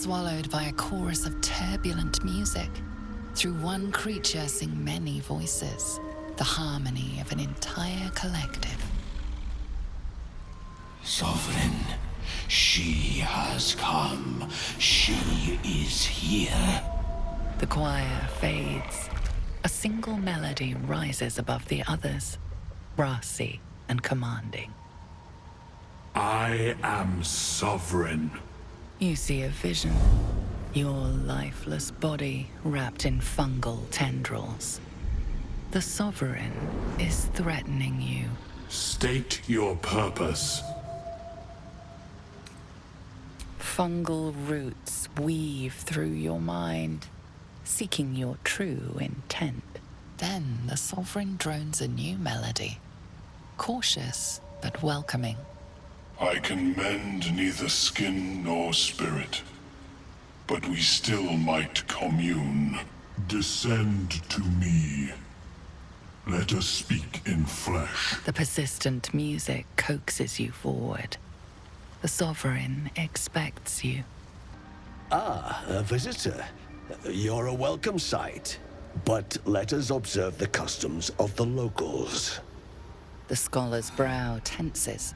swallowed by a chorus of turbulent music. Through one creature sing many voices, the harmony of an entire collective. Sovereign, she has come. She is here. The choir fades. A single melody rises above the others, brassy and commanding. I am sovereign. You see a vision. Your lifeless body wrapped in fungal tendrils. The Sovereign is threatening you. State your purpose. Fungal roots weave through your mind, seeking your true intent. Then the Sovereign drones a new melody, cautious but welcoming. I can mend neither skin nor spirit, but we still might commune. Descend to me. Let us speak in flesh. The persistent music coaxes you forward. The Sovereign expects you. Ah, a visitor. You're a welcome sight. But let us observe the customs of the locals. The scholar's brow tenses.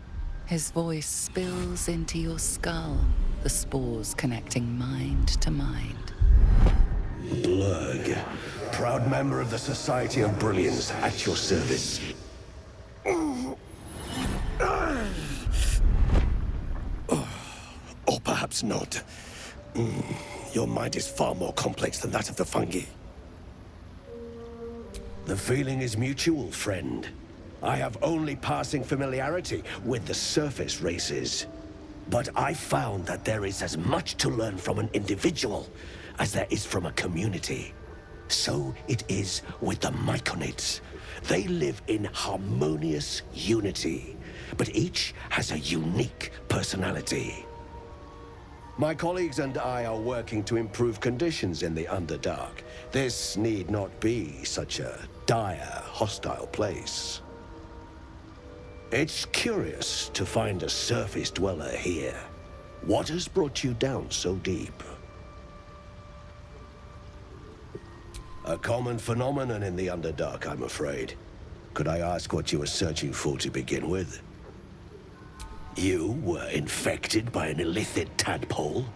His voice spills into your skull, the spores connecting mind to mind. Blurg, proud member of the Society of Brilliance, at your service. Or perhaps not. Your mind is far more complex than that of the fungi. The feeling is mutual, friend. I have only passing familiarity with the surface races. But I found that there is as much to learn from an individual as there is from a community. So it is with the Myconids. They live in harmonious unity, but each has a unique personality. My colleagues and I are working to improve conditions in the Underdark. This need not be such a dire, hostile place. It's curious to find a surface dweller here. What has brought you down so deep? A common phenomenon in the Underdark, I'm afraid. Could I ask what you were searching for to begin with? You were infected by an illithid tadpole?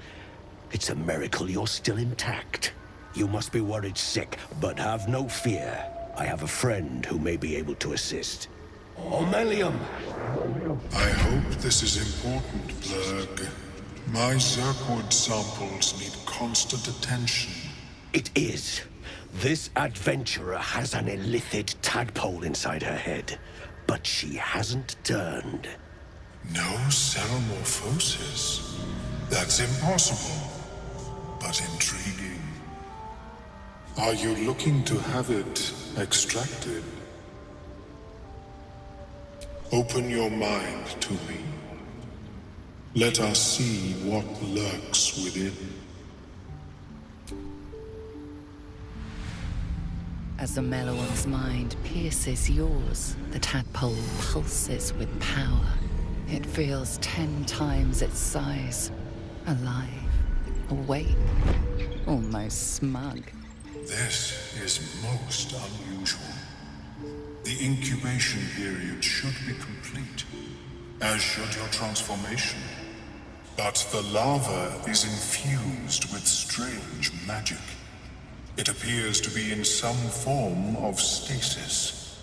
It's a miracle you're still intact. You must be worried sick, but have no fear. I have a friend who may be able to assist. Omelium! I hope this is important, Blurg. My Zirkwood samples need constant attention. It is. This adventurer has an illithid tadpole inside her head, but she hasn't turned. No cell morphosis? That's impossible, but intriguing. Are you looking to have it extracted? Open your mind to me. Let us see what lurks within. As the Meloan's mind pierces yours, the tadpole pulses with power. It feels 10 times its size. Alive, awake, almost smug. This is most unusual. The incubation period should be complete, as should your transformation. But the larva is infused with strange magic. It appears to be in some form of stasis.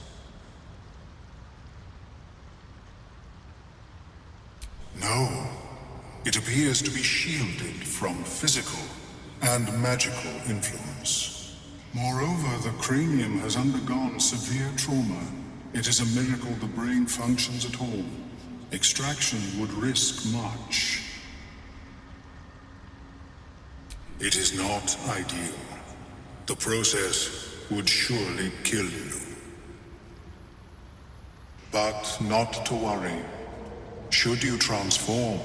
No, it appears to be shielded from physical and magical influence. Moreover, the cranium has undergone severe trauma. It is a miracle the brain functions at all. Extraction would risk much. It is not ideal. The process would surely kill you. But not to worry. Should you transform,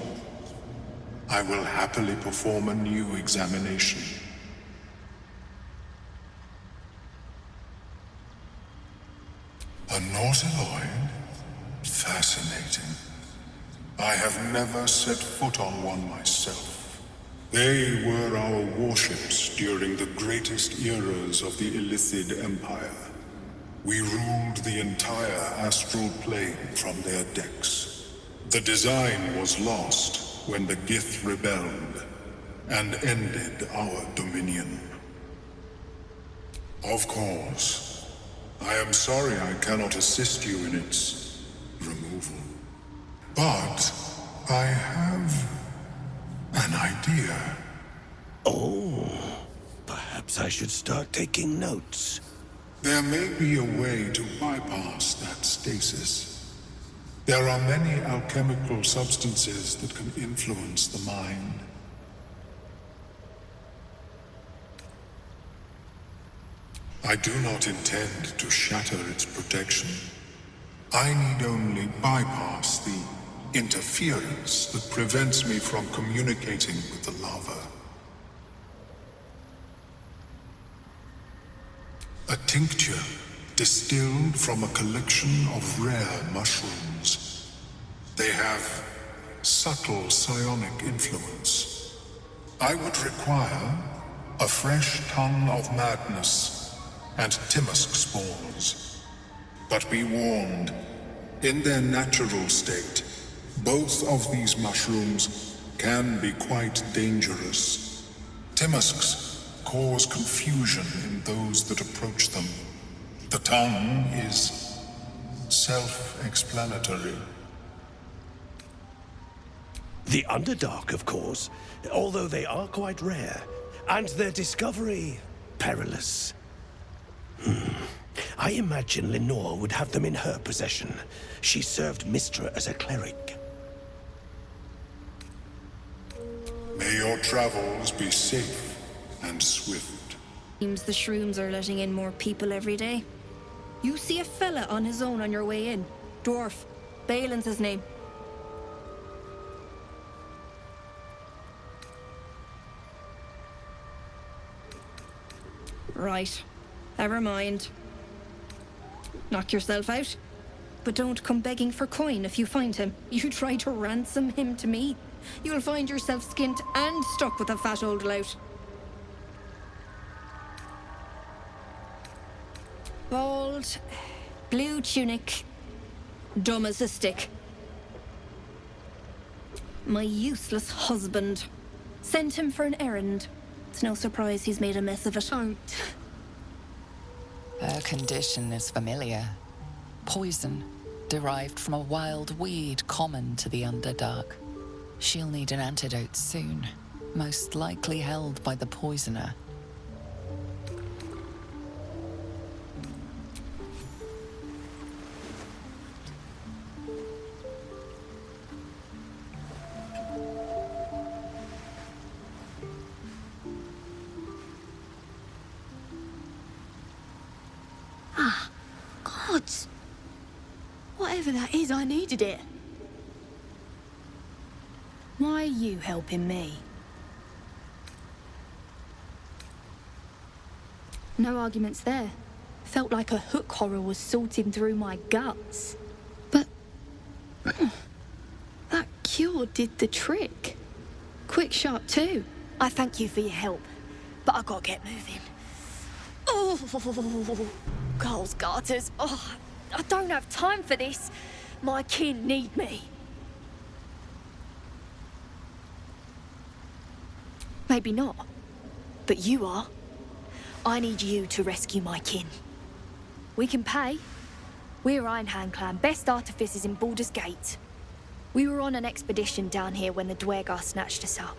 I will happily perform a new examination. A nautiloid? Fascinating. I have never set foot on one myself. They were our warships during the greatest eras of the Illithid Empire. We ruled the entire astral plane from their decks. The design was lost when the Gith rebelled and ended our dominion. Of course, I am sorry I cannot assist you in its removal. But I have an idea. Oh, perhaps I should start taking notes. There may be a way to bypass that stasis. There are many alchemical substances that can influence the mind. I do not intend to shatter its protection. I need only bypass the interference that prevents me from communicating with the lava. A tincture distilled from a collection of rare mushrooms. They have subtle psionic influence. I would require a fresh tongue of madness and Timusk spores. But be warned, in their natural state, both of these mushrooms can be quite dangerous. Timusks cause confusion in those that approach them. The tongue is self-explanatory. The Underdark, of course, although they are quite rare, and their discovery perilous. I imagine Lenore would have them in her possession. She served Mistra as a cleric. May your travels be safe and swift. Seems the shrooms are letting in more people every day. You see a fella on his own on your way in. Dwarf. Balin's his name. Right. Never mind. Knock yourself out. But don't come begging for coin if you find him. You try to ransom him to me, you'll find yourself skint and stuck with a fat old lout. Bald, blue tunic, dumb as a stick. My useless husband. Sent him for an errand. It's no surprise he's made a mess of it. Her condition is familiar. Poison, derived from a wild weed common to the Underdark. She'll need an antidote soon, most likely held by the poisoner. Gods! Whatever that is, I needed it. Why are you helping me? No arguments there. Felt like a hook horror was sorting through my guts. But... that cure did the trick. Quick, sharp too. I thank you for your help, but I gotta get moving. Oh, Coles garters. Oh, I don't have time for this. My kin need me. Maybe not, but you are. I need you to rescue my kin. We can pay. We're Ironhand Clan, best artificers in Baldur's Gate. We were on an expedition down here when the Dwergar snatched us up.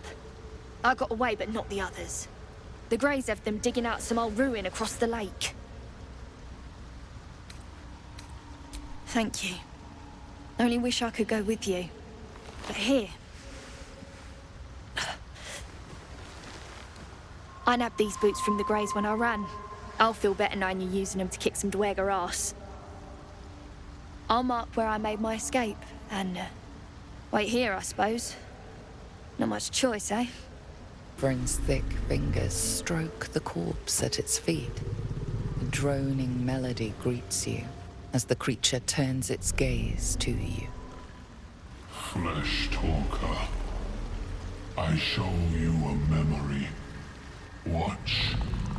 I got away, but not the others. The Greys have them digging out some old ruin across the lake. Thank you. Only wish I could go with you. But here... I nabbed these boots from the Greys when I ran. I'll feel better knowing you're using them to kick some Dwergar ass. I'll mark where I made my escape, and wait here, I suppose. Not much choice, eh? Vrin's thick fingers stroke the corpse at its feet. A droning melody greets you as the creature turns its gaze to you. Flesh talker. I show you a memory. Watch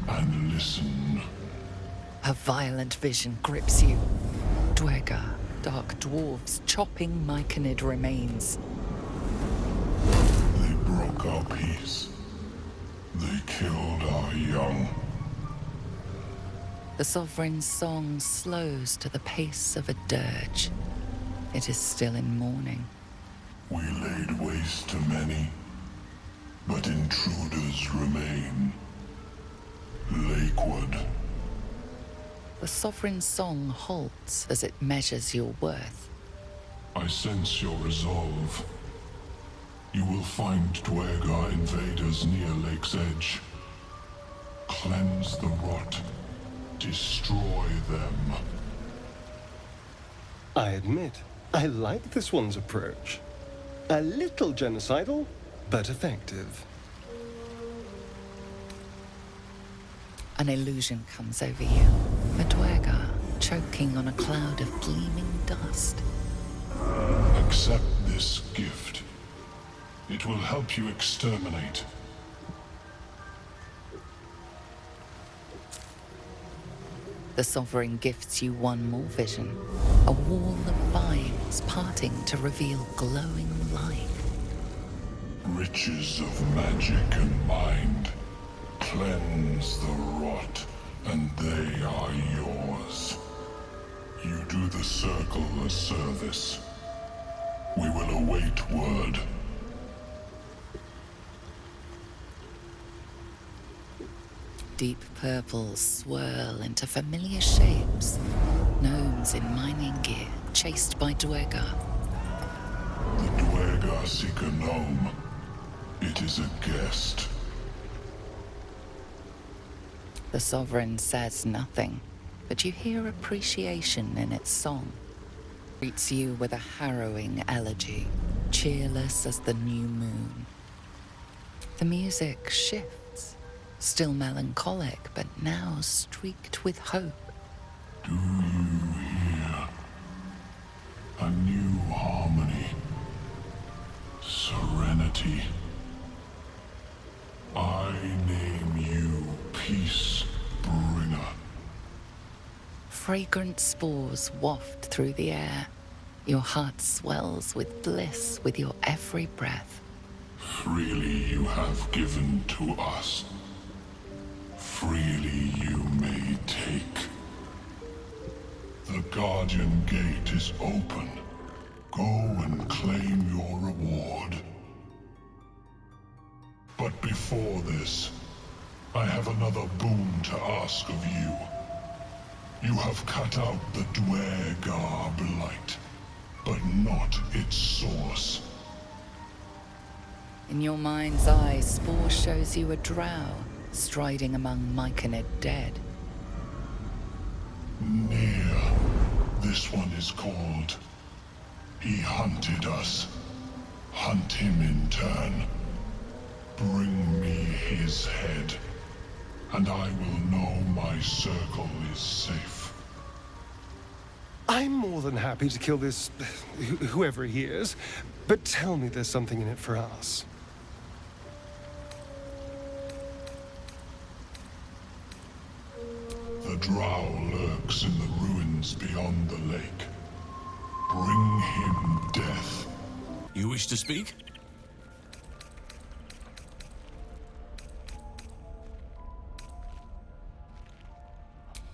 and listen. A violent vision grips you. Dwegar, dark dwarves chopping Myconid remains. They broke our peace. They killed our young. The Sovereign's song slows to the pace of a dirge. It is still in mourning. We laid waste to many, but intruders remain. Lakewood. The Sovereign's song halts as it measures your worth. I sense your resolve. You will find Dwegar invaders near Lake's Edge. Cleanse the rot. Destroy them. I admit, I like this one's approach. A little genocidal, but effective. An illusion comes over you. A Dwegar choking on a cloud of gleaming dust. Accept this gift. It will help you exterminate. The Sovereign gifts you one more vision. A wall of vines parting to reveal glowing light. Riches of magic and mind. Cleanse the rot, and they are yours. You do the Circle a service. We will await word. Deep purples swirl into familiar shapes. Gnomes in mining gear, chased by Dwegar. The Dwegar seek a gnome. It is a guest. The Sovereign says nothing, but you hear appreciation in its song. Greets you with a harrowing elegy, cheerless as the new moon. The music shifts, still melancholic, but now streaked with hope. Do you hear? A new harmony. Serenity. I name you Peace Bringer. Fragrant spores waft through the air. Your heart swells with bliss with your every breath. Freely you have given to us. Freely you may take. The Guardian Gate is open. Go and claim your reward. But before this, I have another boon to ask of you. You have cut out the Dwegar blight, but not its source. In your mind's eye, Spore shows you a drow, striding among Myconid dead. Near. This one is called. He hunted us. Hunt him in turn. Bring me his head, and I will know my circle is safe. I'm more than happy to kill this... whoever he is, but tell me there's something in it for us. The drow lurks in the ruins beyond the lake. Bring him death. You wish to speak?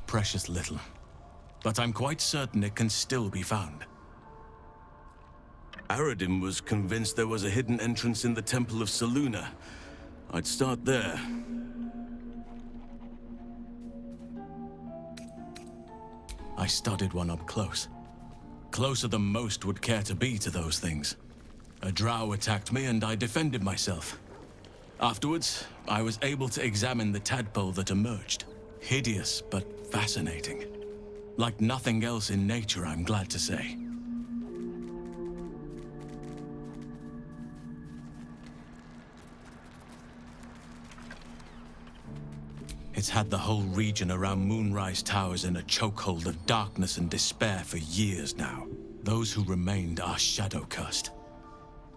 Precious little. But I'm quite certain it can still be found. Aradim was convinced there was a hidden entrance in the Temple of Selûne. I'd start there. I studied one up close. Closer than most would care to be to those things. A drow attacked me and I defended myself. Afterwards, I was able to examine the tadpole that emerged. Hideous, but fascinating. Like nothing else in nature, I'm glad to say. It's had the whole region around Moonrise Towers in a chokehold of darkness and despair for years now. Those who remained are shadow-cursed.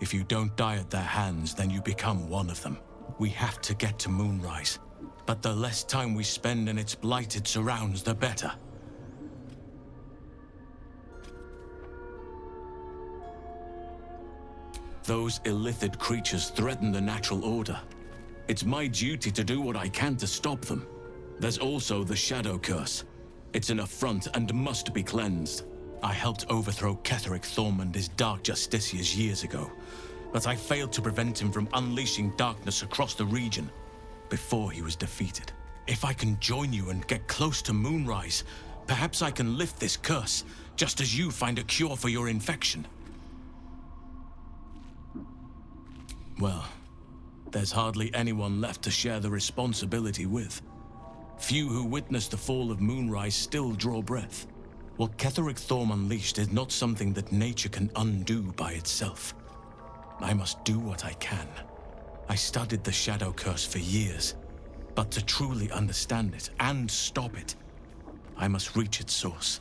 If you don't die at their hands, then you become one of them. We have to get to Moonrise. But the less time we spend in its blighted surrounds, the better. Those illithid creatures threaten the natural order. It's my duty to do what I can to stop them. There's also the Shadow Curse. It's an affront and must be cleansed. I helped overthrow Ketheric Thorm and his Dark Justiciars years ago, but I failed to prevent him from unleashing darkness across the region before he was defeated. If I can join you and get close to Moonrise, perhaps I can lift this curse, just as you find a cure for your infection. Well, there's hardly anyone left to share the responsibility with. Few who witnessed the fall of Moonrise still draw breath. What Ketheric Thorm unleashed is not something that nature can undo by itself. I must do what I can. I studied the Shadow Curse for years, but to truly understand it and stop it, I must reach its source.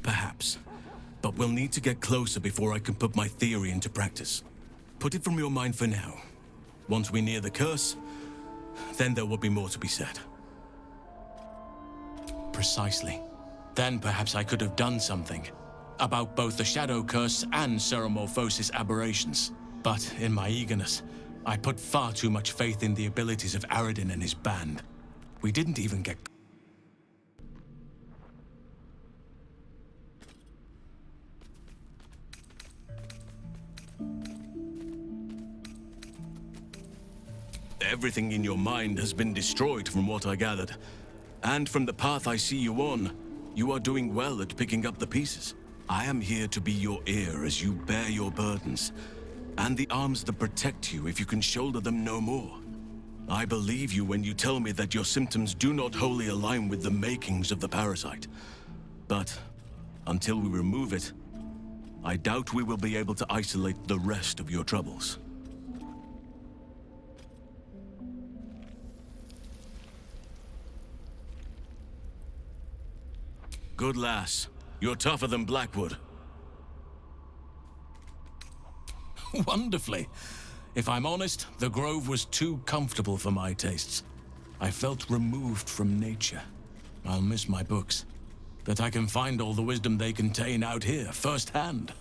Perhaps. But we'll need to get closer before I can put my theory into practice. Put it from your mind for now. Once we near the curse, then there will be more to be said. Precisely. Then perhaps I could have done something about both the Shadow Curse and Ceremorphosis aberrations. But in my eagerness, I put far too much faith in the abilities of Aradin and his band. We didn't even get... Everything in your mind has been destroyed from what I gathered. And from the path I see you on, you are doing well at picking up the pieces. I am here to be your ear as you bear your burdens, and the arms that protect you if you can shoulder them no more. I believe you when you tell me that your symptoms do not wholly align with the makings of the parasite. But until we remove it, I doubt we will be able to isolate the rest of your troubles. Good lass. You're tougher than Blackwood. Wonderfully. If I'm honest, the Grove was too comfortable for my tastes. I felt removed from nature. I'll miss my books. But I can find all the wisdom they contain out here, firsthand.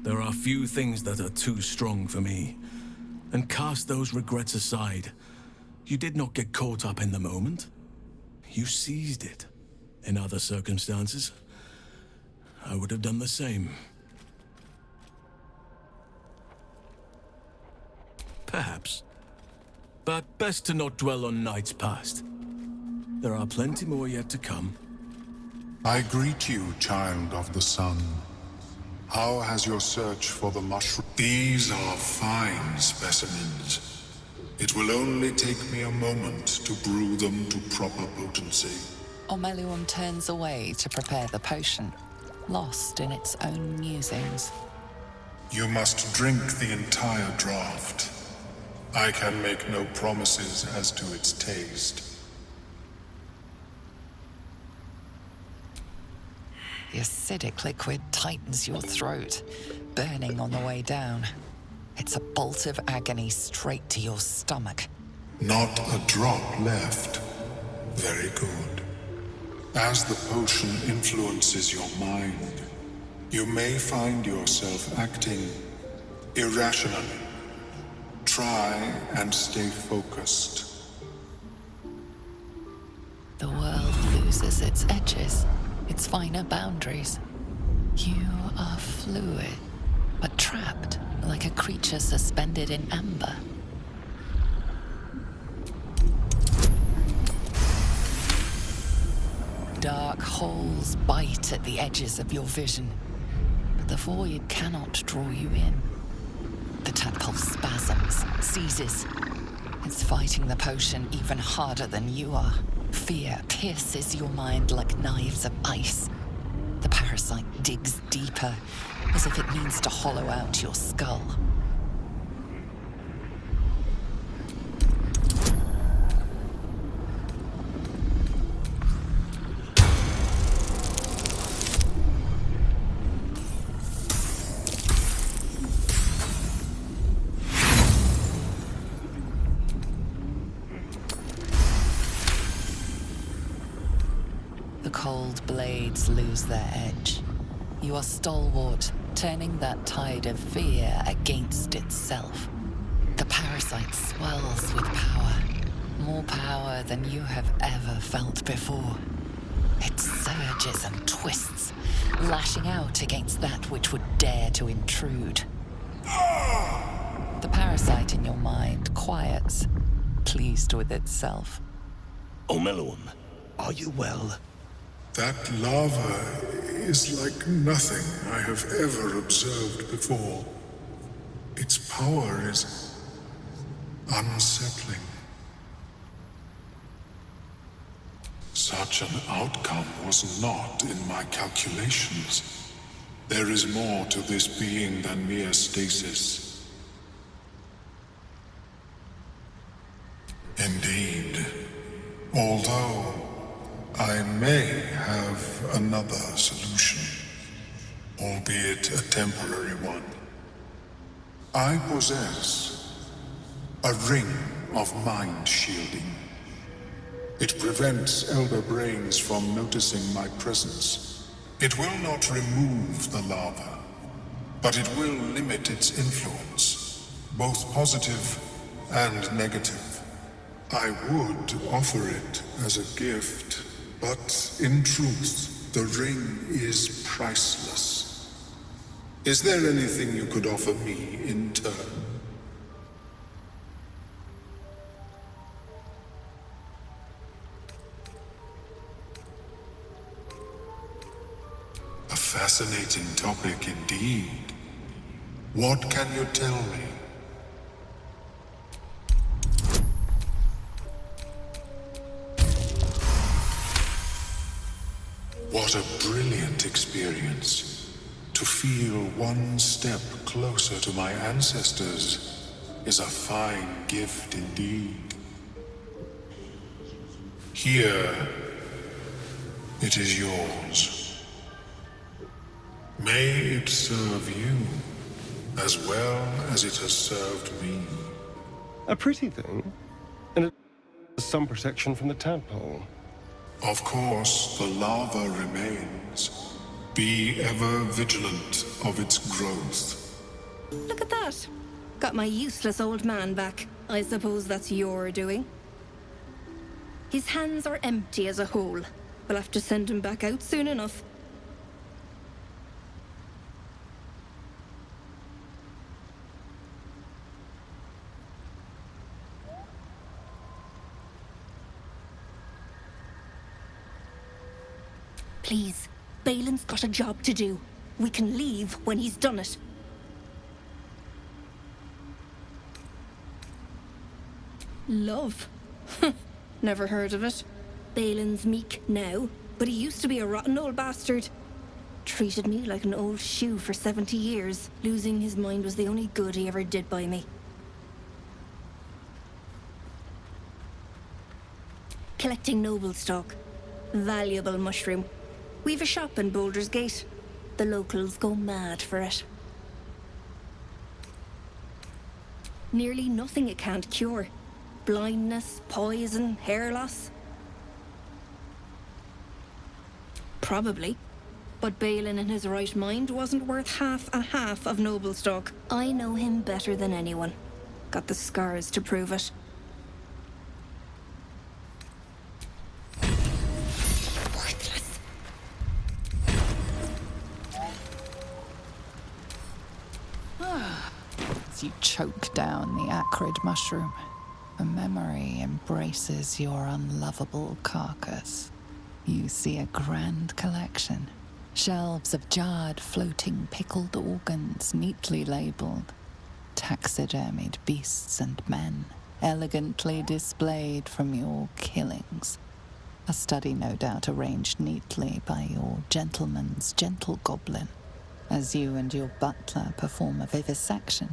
There are few things that are too strong for me. And cast those regrets aside. You did not get caught up in the moment. You seized it. In other circumstances, I would have done the same. Perhaps. But best to not dwell on nights past. There are plenty more yet to come. I greet you, child of the sun. How has your search for the mushroom? These are fine specimens. It will only take me a moment to brew them to proper potency. Omelium turns away to prepare the potion, lost in its own musings. You must drink the entire draught. I can make no promises as to its taste. The acidic liquid tightens your throat, burning on the way down. It's a bolt of agony straight to your stomach. Not a drop left. Very good. As the potion influences your mind, you may find yourself acting irrationally. Try and stay focused. The world loses its edges, its finer boundaries. You are fluid, but trapped like a creature suspended in amber. dark holes bite at the edges of your vision, but the void cannot draw you in. The tadpole spasms, seizes. It's fighting the potion even harder than you are. Fear pierces your mind like knives of ice. The parasite digs deeper, as if it means to hollow out your skull. The cold blades lose their edge. You are stalwart, turning that tide of fear against itself. The parasite swells with power, more power than you have ever felt before. It surges and twists, lashing out against that which would dare to intrude. The parasite in your mind quiets, pleased with itself. Omeluum, are you well? That lava is like nothing I have ever observed before. Its power is unsettling. Such an outcome was not in my calculations. There is more to this being than mere stasis. Indeed, although I may have another solution, albeit a temporary one. I possess a ring of mind shielding. It prevents elder brains from noticing my presence. It will not remove the lava, but it will limit its influence, both positive and negative. I would offer it as a gift, but in truth, the ring is priceless. Is there anything you could offer me in turn? A fascinating topic indeed. What can you tell me? What a brilliant experience. To feel one step closer to my ancestors is a fine gift indeed. Here, it is yours. May it serve you as well as it has served me. A pretty thing. And it has some protection from the tadpole. Of course, the lava remains. Be ever vigilant of its growth. Look at that. Got my useless old man back. I suppose that's your doing. His hands are empty as a whole. We'll have to send him back out soon enough. Please, Balin's got a job to do. We can leave when he's done it. Love? Never heard of it. Balin's meek now, but he used to be a rotten old bastard. Treated me like an old shoe for 70 years. Losing his mind was the only good he ever did by me. Collecting noble stock. Valuable mushroom. We've a shop in Boulder's Gate. The locals go mad for it. Nearly nothing it can't cure. Blindness, poison, hair loss. Probably. But Balin in his right mind wasn't worth half of noble stock. I know him better than anyone. Got the scars to prove it. Worthless. As you choke down the acrid mushroom, a memory embraces your unlovable carcass. You see a grand collection. Shelves of jarred, floating, pickled organs neatly labelled. Taxidermied beasts and men, elegantly displayed from your killings. A study no doubt arranged neatly by your gentleman's gentle goblin, as you and your butler perform a vivisection.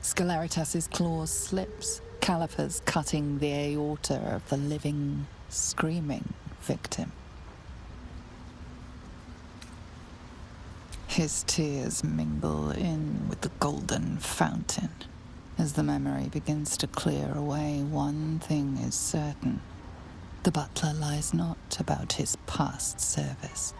Scelaritas's claws slips, calipers cutting the aorta of the living, screaming victim. His tears mingle in with the golden fountain. As the memory begins to clear away, one thing is certain. The butler lies not about his past service.